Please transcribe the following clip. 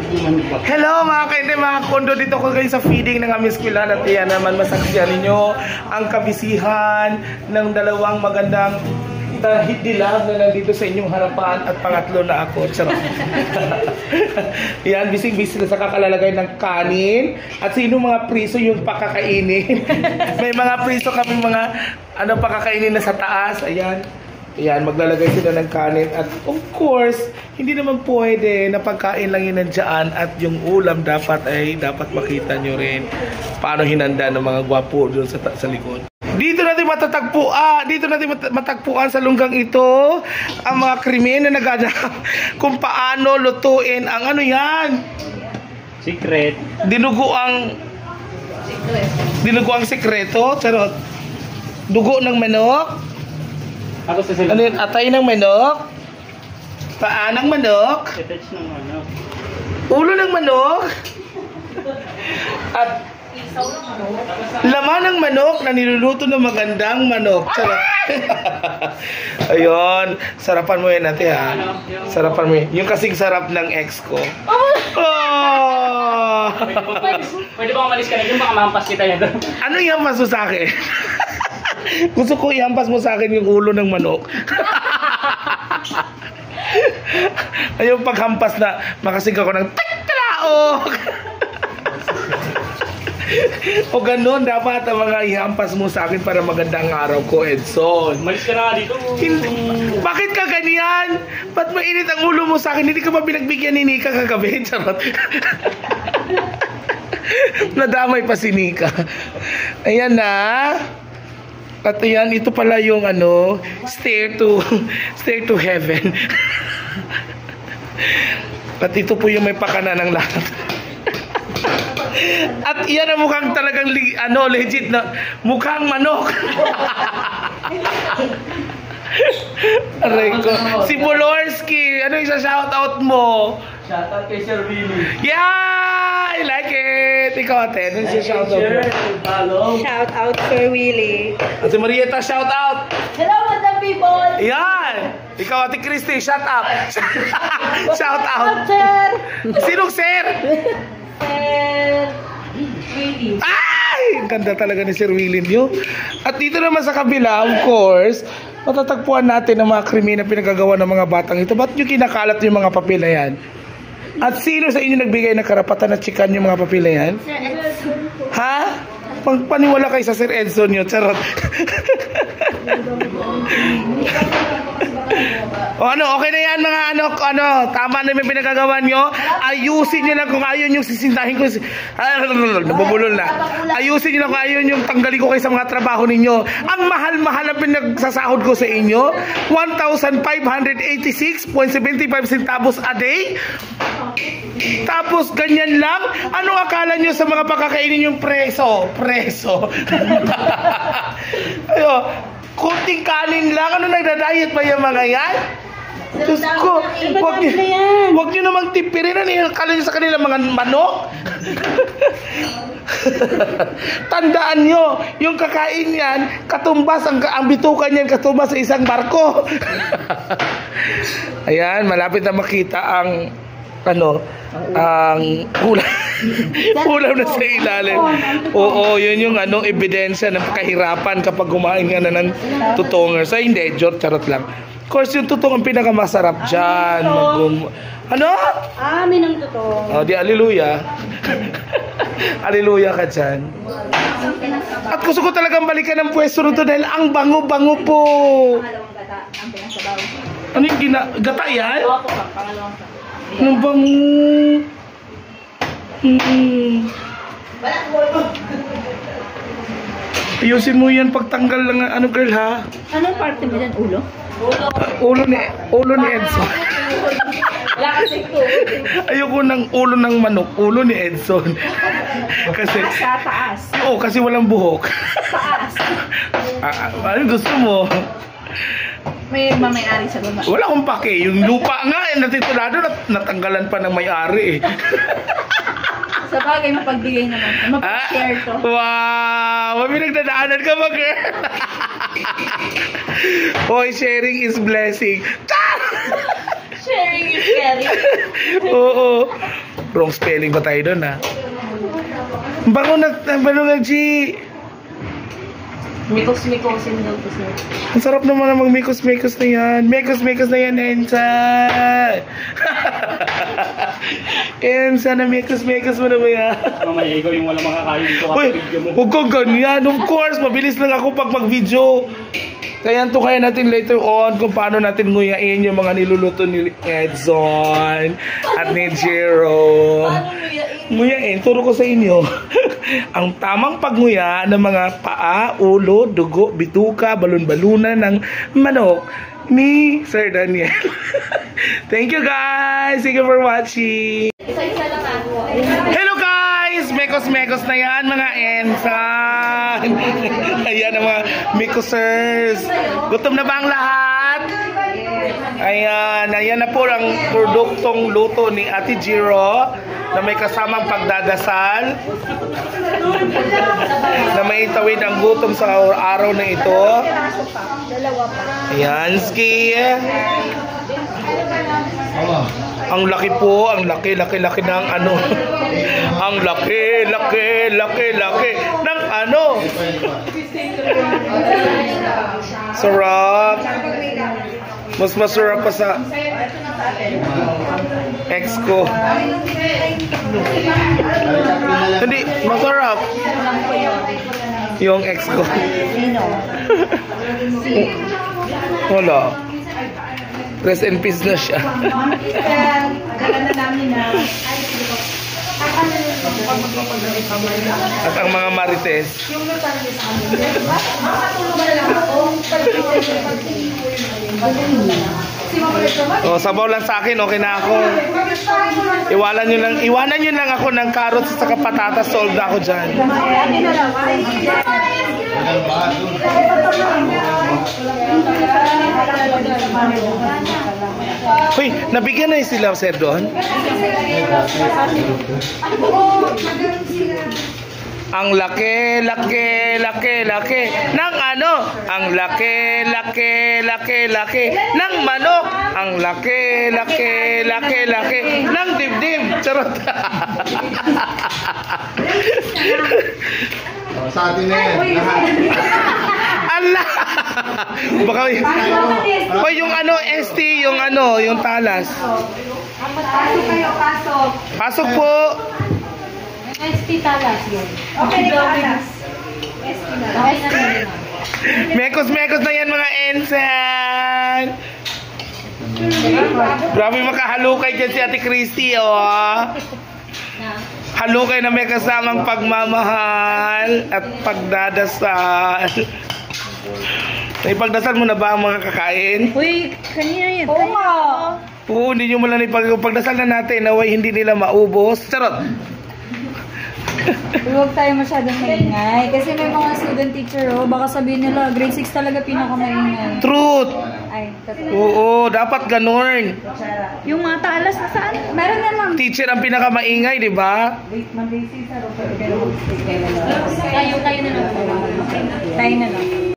Hello mga kainde, mga kondo, dito ko kayo sa feeding ng aming eskwelahan at yan naman masaksiyan ninyo ang kabisihan ng dalawang magandang dilag na nandito sa inyong harapan at pangatlo na ako. Charot. Yan, bising-bising sa kakalalagay ng kanin at sino mga priso yung pakakainin. May mga priso kami mga pakakainin na sa taas. Ayan. Ayan, maglalagay sila ng kanin at of course, hindi naman pwede na pagkain lang yun nandiyan at yung ulam dapat makita nyo rin paano hinanda ng mga gwapo doon sa likod. Dito natin matagpuan sa lunggang ito ang mga krimen na naghanap kung paano lutuin ang ano yan? Secret. Dinugo ang sekreto, charot. Dugo ng manok. Ako sa Ano yun? Atay ng manok? Paa ng manok? Attach ng manok. Ulo ng manok? At laman ng manok na niluluto ng magandang manok. Sarap. Ayun. Sarapan mo yan natin ha. Sarapan mo yan. Yung kasing sarap ng ex ko. Oh! Pwede ba umalis ka na dun? Baka mahampas kita yan doon. Ano yung maso sa akin? Gusto ko ihampas mo sa akin yung ulo ng manok. Ayun paghampas na makasig ako ng taklaok. O ganun dapat ang mga ihampas mo sa akin para magandang araw ko, Edson. Umalis ka na dito. Bakit ka ganyan? Ba't mainit ang ulo mo sa akin? Hindi ka ba pinagbigyan ni Nika kagabi? Charot. Nadamay pa si Nika. Ayan na. At ayan, ito pala yung stair to heaven. At ito po yung may pakana ng lahat. At iyan ang mukhang talagang legit na mukhang manok. Aray ko. Si Bolorski, ano yung shoutout mo? Shoutout kay Sir Willie. Yeah! I like it! Ikaw ate, ano yung shoutout mo? Shoutout Sir Willie. Ate Marieta, shoutout! Hello, Madam People! Yan! Ikaw ate Christy, shout out! Shoutout! Sir! Sinong sir? Sir Willie. Ay! Ang ganda talaga ni Sir Willie nyo. At dito naman sa kabila, of course, matatagpuan natin ang mga krimen na pinagagawa ng mga batang ito. Ba't nyo kinakalat yung mga papel na yan? At sino sa inyo nagbigay ng karapatan na tsikan yung mga papel na yan? Sir Edson. Ha? Paniwala kayo sa Sir Edson nyo. Charot. O okay na yan mga tama na yung pinagagawa nyo. Ayusin nyo lang kung ayaw nyo sisintahin ko. Nabubulol na. Ayusin nyo lang kung ayaw nyo tanggalin ko kayo sa mga trabaho ninyo. Ang mahal-mahal ang pinagsasahod ko sa inyo. 1,586.75 centavos a day. Tapos ganyan lang. Ano akala nyo sa mga pakakainin yung preso? Ayo, kunting kanin lang. Ano nagda-diet pa yung mga yan? Diyos ko, wag nyo namang tipirin. Ano yung akala nyo sa kanila mga manok? Tandaan nyo, yung kakain yan, katumbas, ang bitukan yan, katumbas sa isang barko. Ayan, malapit na makita ang ulam na sa ilalim. Oo, yun yung ebidensya ng kahirapan kapag kumain ka na ng tutongers. Ay, hindi, charot lang. Of course, yung tutong ang pinakamasarap dyan. Amin ang totoo. Oh, di hallelujah. Hallelujah ka dyan. At gusto ko talagang balikan ng pwesto nito dahil ang bango-bango po. Pangalawang gata, ang pinasabaw. Ano yung gata yan? Opo, pangalawang gata. Anong bango? Ayusin mo yan pagtanggal lang girl ha? Anong parte mo dyan? Ulo? Ulo ni Edson. Wala kasi ito. Ayoko ng ulo ng manok. Ulo ni Edson. Kasi Sa taas. Oo, kasi walang buhok. Taas. Ano gusto mo? May mamayari sa baba. Wala akong pake. Yung lupa nga natitulado natanggalan pa ng may-ari Sa bagay, mapagbigay naman. Mapag-share to. Wow! May nagdadaanan ka ba, girl? Hoy, sharing is blessing. Sharing is caring. Oo. Wrong spelling ba tayo doon, ha? Bango na, G. Mikos-mikosin daw po, sir. Ang sarap naman ang mag-mikos-mikos na yan. Mikos-mikos na yan, Ensa. Ensa, na mikos-mikos mo na ba yan? Mamaya ikaw yung walang makakain dito Uy, kasi video mo. huwag ko ganyan. Of course, mabilis lang ako pag mag-video. Kaya kaya natin later on kung paano natin nguyain yung mga niluluto ni Edson at ni Jero. Nguyain, turo ko sa inyo. Ang tamang pagnguya ng mga paa, ulo, dugo, bituka, balon-balunan ng manok ni Sir Daniel. Thank you guys! Thank you for watching! Isa-isa lang ako. Hello guys! Mekos-mekos na yan mga ensan! Ayan ang mga mekosers! Gutom na ba ang lahat? Ayan na po ang produktong luto ni Ate Jero na may kasamang pagdadasal na may tawid ang gutom sa araw na ito. Ayan, ski! Ang laki po, ang laki ng ano. Ang laki ng ano. Sarap. Mas masarap pa sa ex ko. Hindi, masarap. Yung ex ko. Wala. Rest in peace na siya. At ang mga marites. Sabaw lang sa akin, okay na ako. Iwanan nyo lang ako ng carrots at saka patatas, sold na ako dyan. Hoy, nabigyan na sila, sir, doon? Ang laki ng ano? Ang laki ng manok. Ang laki ng dibdib. Charot. Sa atin na yan. Allah! Baka hoy, yung ano, ST, yung talas. Pasok kayo, pasok. Pasok po. ST talas yun. Okay, talas. ST na. Mekos na yan mga ensan. Grabe makahalukay dyan si Ate Christy, oh. Halukay na may kasamang pagmamahal at pagdadasal. May pagdasal mo na ba ang mga kakain? Uy, kanina yan. Oo nga. Oo, hindi nyo mo lang ipagdasal na natin naway hindi nila maubos. Charot! Huwag tayo masyadong maingay. Kasi may mga student teacher, oh, baka sabihin nila, grade 6 talaga pinakamaingay. Truth! Ay, totoo. Oo, dapat ganun. Yung mga talas na saan? Meron naman. Teacher ang pinakamaingay, di ba? Tayo na lang. Tayo na lang.